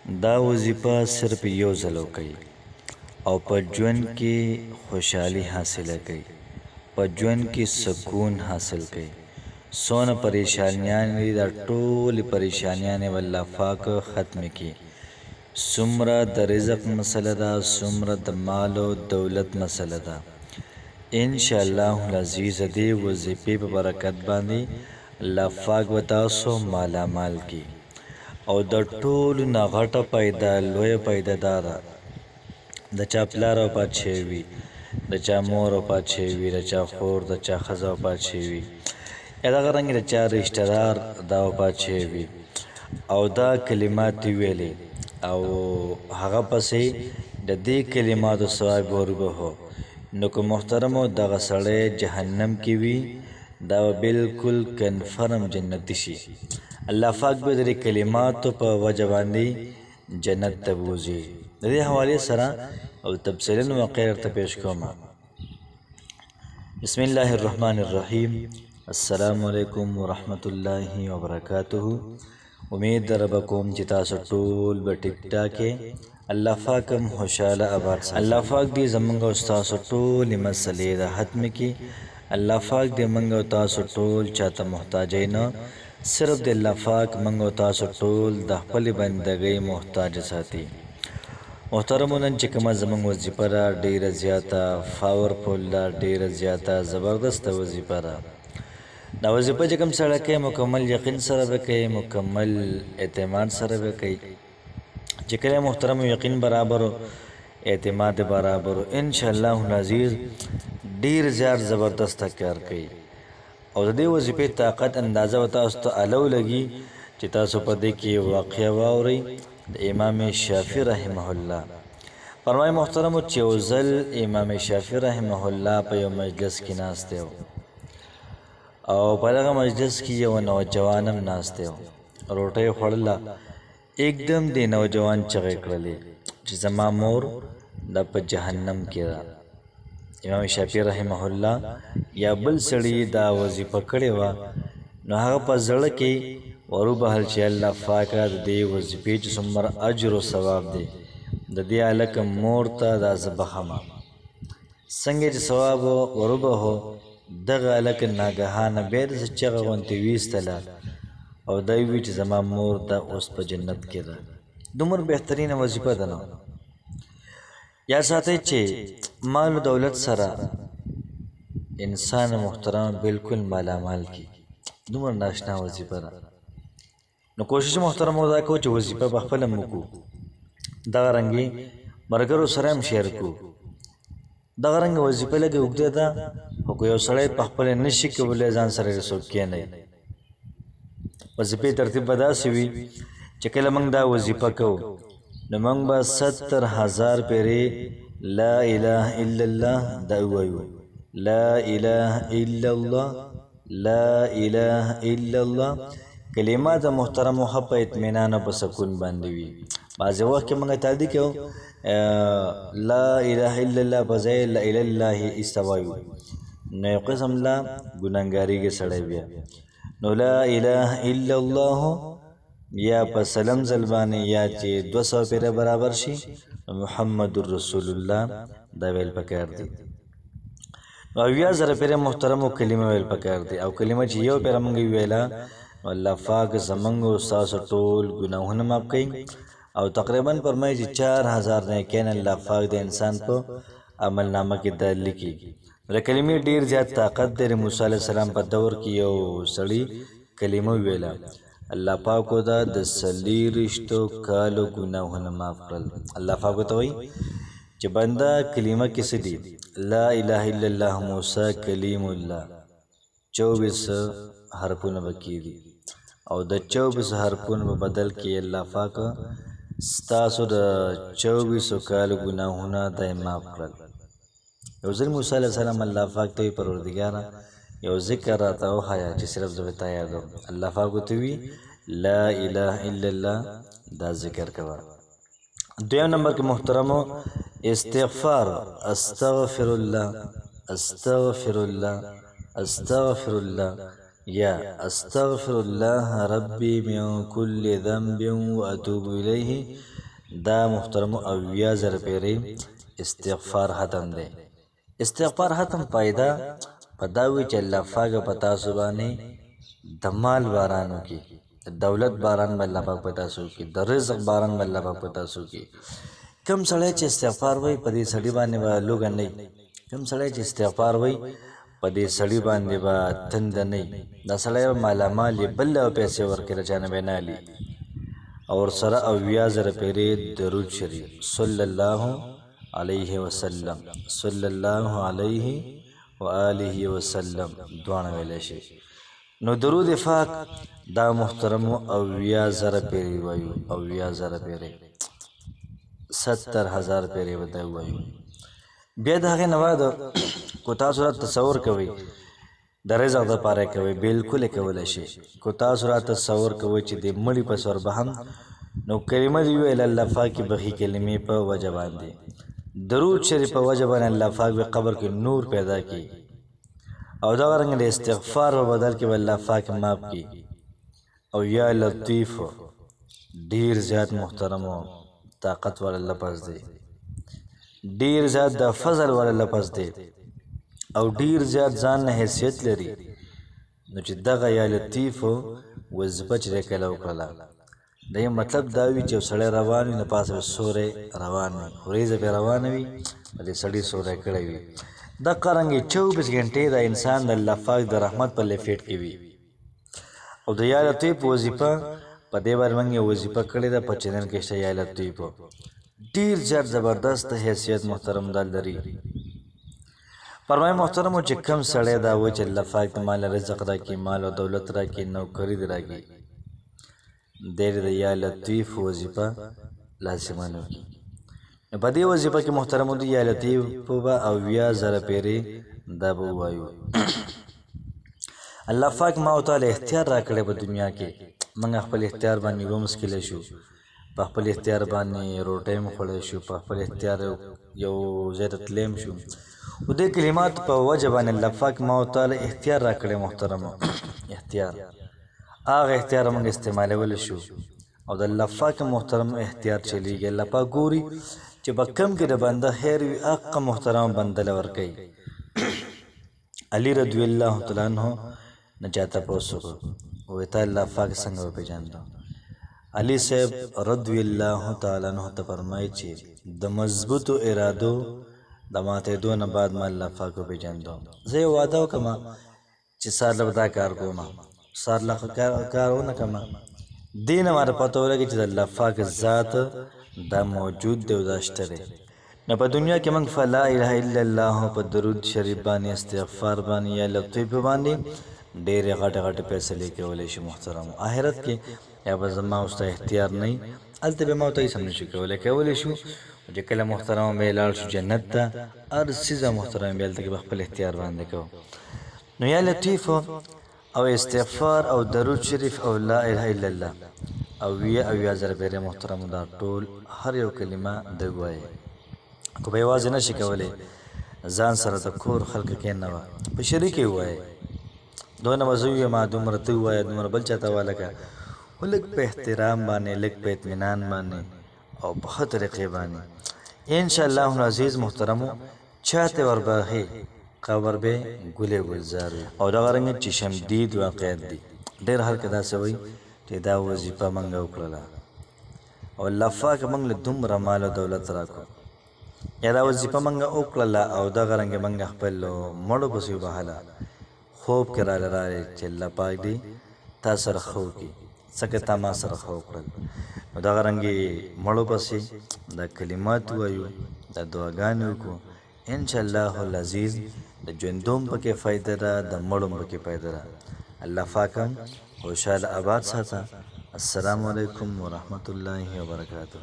دا وظیفه صرف یو ځل وکړئ او په ژوند کې خوشحالي حاصله کړئ، په ژوند کې سکون حاصل کړئ. څونه پریشانیان دي، دا ټولې پریشانیانې به الله پاک ختم کړي. څومره د رزق مسله ده، څومره د مال او دولت مسله ده. انشاءالله العزیز دې وظیفې په برکت باندې الله پاک به تاسو مالامال کړي. او د ټولو نه غټه پیدا، لویه پیدا دا ده، د چا پلار وفات شوی وي، د چا مور وفات شوی وي، د چا خور، د چا ښځه وفات شوی وي، یا دغه رنګې د چا رشته دار دا وفات شوی وي او دا کلمات یې ویلې او هغه پسې د دې کلماتو ثواب وربهو، نو که محترمو دغه سړی جهنم کې وي، دا به بالکل کنفرم جنتي شي. الله پاک به د دې کلماتو په وجه باندې جنت ته بوځي. د دې حوالې سره او تفصیلا واقع درته پیش کوم. بسم الله الرحمن الرحیم. السلام علیکم ورحمت الله وبرکاته. امید در بکوم چې تاسو ټول به ټیک ټاکې. الله پاک هم خوشاله آباد ساتي. الله پاک دې زمونږ او تاسو ټولې مسلې د ختم کړي. الله پاک دې موږ او تاسو ټول چاته محتاج نه، صرف د الله پاک موږ او تاسو ټول د خپلې بندګۍ محتاج ساتي. محترمو، نن چې کومه زموږ وظیفه ده ډېره زیاته پاورفول ده، ډېره زیاته زبردسته وظیفه ده. دا وظیفه چې کوم سړی کوي مکمل یقین سره به کوي، مکمل اعتماد سره به کوي. چې کله محترمو یقین برابر و، اعتماد برابر و، انشاءالله العزیز ډېر زیات زبردسته کار کوي. او د دې وظیفې طاقت اندازه به تاسو ته الو لګي چې تاسو په دې کې واقعه واورئ د امام شافعي رحمه الله. فرمایي محترمو چې یو ځل امام شافعي رحمه الله په یو مجلس کې ناستی و او په دغه مجلس کې یو نوجوان هم ناستی و، روټۍ خوړله. एकदम دې نوجوان چغې کړلې چې زما مور دا په جهنم کې ده. امام شافعي رحمه الله یا بل سړي دا وظیفه کړې وه، نو هغه په زړه کې وروبهل چې الله پاکه د دې وظیفې چې څومره اجر و ثواب دی، د دې هلکه مور ته دا زه بخمه. څنګه چې ثواب وروبهو، دغه هلکه ناګهانه بیا داسې چغه غوندې ویستله او دا وی چې زما مور دا اوس په جنت کې ده. دومره بهترینه وظیفه ده. نو یا ساتئ چې مال و دولت سره انسان محترم بالکل مالامال کی، دومره ناشنا وظیفه ده. نو کوشش محترم دا کوو چې وظیفه په خپله هم وکړو، دغه رنګې ملګرو سره هم شیر کړو. دغه رنګه وظیفه لږه اوږده ده، خو که یو سړی په خپله نشي کولی ځان سره یې څوک کښېنوي. وظیفې ترتیب به داسې وي چې کله موږ دا وظیفه کوو نو موږ به 70,000 پیرې لا اله الا الله دا ووایو، لا اله الا الله، لا اله الا الله. کلمات محترمو ښه په اطمینان او په سکون باندې وي. بعضې وخت کې موږ تعدي کوو لا اله الا الله په ځای لا اله الا الله ایسته وایو، نو یو قسم لا ګناهګاریږي سړی بیا. نو لا اله الا الله یا په سلم ځل باندې یا چې 200 پیره برابر شي محمد رسول الله دا ویل پکار دي. نو 80,000 پیره محترمو کلمه ویل پکار دي. او کلمه چې یو پیره موږ ویله الله پاک زموږ او ستاسو ټول ګناهونه معاف کوي. او تقریبا فرمایي چې 4,000 نیکیان الله پاک د انسان په عمل نامه کې دا لیکي. د کلمې ډېر زیات طاقت دی. موسی علیه السلام په دور کې یو سړي کلمه ویله، الله پاکو دا د 40 کالو ګناهونه معاف کړل. الله پاکو ته وایي چې بنده کلمه کې څه دي، لا اله الا الله موسی کلیم الله، 24 حرفونه به کېږي او د 24 حرفونو په بدل کې الله پاک ستاسو د 24 کالو ګناهونه دا معاف کړل. یو ځل موسی علیه السلام الله پاک ته وی پروردګاره یو ذکر راته وښایه چې صرف زه به تا یادوم. الله پاک ورته وی لا اله الا الله دا ذکر کوه. دویم نمبر کې محترمو استغفار، استغفر الله، استغفر الله، استغفر الله یا استغفر الله ربي من كل ذنب واتوب الیه دا محترم اویا زر پیری استغفار ختم دی. استغفار ختم پایدا پداوی چې الله پاک پتا سبانه د مال بارانو کې د دولت باران بل الله پاک پتا سو کې د رزق باران بل الله پاک پتا سو کې کم سړی چې استغفار وای په دې سړی باندې به لوګ نه کم سړی چې استغفار وای په دې سړی باندې به تند نه دا سړی مالا مال بل پیسې ورکړي چانه بنالي اور سره اویا زر پیری درود شریف صلی الله علیه وسلم صلی الله علیه و آله وسلم دوانه ویل شي. نو درود پاک دا محترم اویا زر پیری وایو اویا زر پیری 70,000 پیری ودا وایو. بیا دغه نه بعد کو تاسو را تصور کوئ د رزق د پاره کوي بالکل کولای شي. کو تاسو را تصور کوئ چې د مړي په سر به هم نو کلمه دی ویل الله پاک بخي کلمې په وجه باندې درود شریف په وجه باندې الله پاک به قبر کې نور پیدا کی او دا رنګ د استغفار په بدل کې الله پاک معاف کی. او یا لطیف ډیر زیات محترم او طاقت ور لفظ دی ډیر زیات د فضل ور لفظ دی او ډیر زیات ځان نه حیثیت لري. نو چې دغه یا لطیف وظیفه چې کله وکړه دا یو مطلب دا وی چې سړی روان وي نه پاسه سورې روان وي ورېځه به روان وي په دې سړی سورې کړی وي دا قرنګي 24 غنټې دا انسان د الله پاک د رحمت په لفیټ کې وي. او د یا لطیف وظیفه په دې باندې موږ وظیفه کړې ده په چینل کې شته یا لطیف ډیر زیات زبردست حیثیت محترم دال لري. فرمای محترم چې کم سړی دا و چې الله پاک مال رزق راکړي مال او دولت راکړي نوکری راکړي دیر د یا لطیف وظیفه لازمانو کی. په دې وظیفه کې محترم دی یا لطیف په او یا زره پیری دا به وایو. الله پاک ما تعالی اختیار راکړي په دنیا کې موږ خپل اختیار باندې و مشکل شو په خپل اختیار باندې روټه مخړې شو په خپل اختیار یو زیات تلم شو و دې کلمات په وجه باندې الله پاک ما تعالی اختیار راکړي محترم اختیار هغه اختیار موږ استعمالول شو او د الله پاک محترم اختیار چلیږي. الله پاک ګوري چې په کم کې د بنده خیر وي حق محترم بنده لور کوي. علی رضی الله تعالی عنہ نه چاته پوسو او ته الله پاک څنګه پیژاندو. علی صاحب رضی الله تعالی عنہ ته فرمایي چې د مضبوط ارادو د ماته دون بعد ما الله پاک پیژاندو. زه وعده وکم چې سال ودا کار کوم سار لا کارونه کما دین مار پته ولګي چې الله پاک ذات دا موجود دی او دا شته دی. نو په دنیا کې موږ فلا اله الا الله په درود شریف باندې استغفار باندې یا لطیف باندې ډېر غټ غټ فیصله کولای شي محترم. آخرت کې یا به زما اوس اختیار نه الته به موت یې سم نشي کولای شو چې کله محترم به لاړ شو جنت ته هر څه محترم به تل خپل اختیار باندې کو. نو یا لطیف او استغفار او درود شریف او لا اله الا الله او یا زر پیری محترم دا ټول هر یو کلمه د وای کو به واز نه شي کولای ځان سره د کور خلق کې نه و په شریک وای دونه مزوی ما دومره ته وای دومره بل چاته والکه ولک په احترام باندې لک په اطمینان باندې او په طریقې باندې ان شاء الله عزیز محترم چاته ورباهي قبر به ګلې گلزار او دا رنګ چې شمدید واقعیت دي ډېر هر کدا سوي چې دا وظیفه منګه وکړه او الله پاک موږ له دومره مال او دولت راکو یا دا وظیفه منګه وکړه او دا رنګ منګه خپل مړو بسې وبهاله خوب کرا لري چې الله پاک دې تاسو رخو کی څنګه تا ما سره خو کړل نو دا رنګ مړو بسې دا کلمات وایو دا دعاګانې وکړو ان شاء الله العزیز د ژوندوم پکې فائدہ ده د مړوم پکې فائدہ ده. الله پاکم خوشاله آباد ساته. السلام علیکم ورحمت الله وبرکاته.